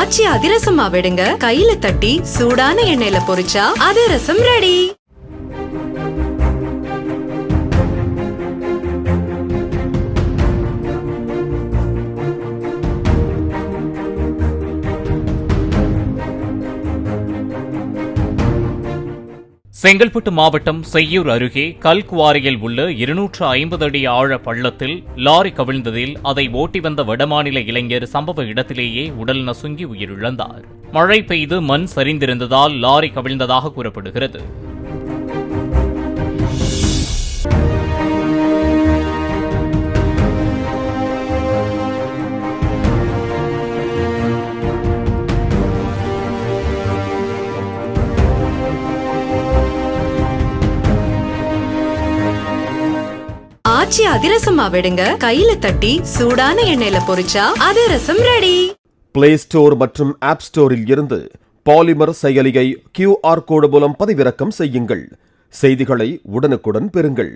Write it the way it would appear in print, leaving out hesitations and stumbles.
ஆச்சி அதிரசமா விடுங்க, கையில தட்டி சூடான எண்ணெயில பொரிச்சா அதிரசம் ரெடி. செங்கல்பட்டு மாவட்டம் செய்யூர் அருகே கல்குவாரியில் உள்ள 250 அடி ஆழ பள்ளத்தில் லாரி கவிழ்ந்ததில் அதை ஓட்டி வந்த வடமாநில இளைஞர் சம்பவ இடத்திலேயே உடல் நசுங்கி உயிரிழந்தார். மழை பெய்து மண் சரிந்திருந்ததால் லாரி கவிழ்ந்ததாக கூறப்படுகிறது. ஆச்சி அதிரசமா விடுங்க, கையில தட்டி சூடான எண்ணெயில பொரிச்சா அதிரசம் ரெடி. பிளே ஸ்டோர் மற்றும் ஆப் ஸ்டோரில் இருந்து பாலிமர் செயலியை QR கோடு மூலம் பதிவிறக்கம் செய்யுங்கள். செய்திகளை உடனுக்குடன் பெறுங்கள்.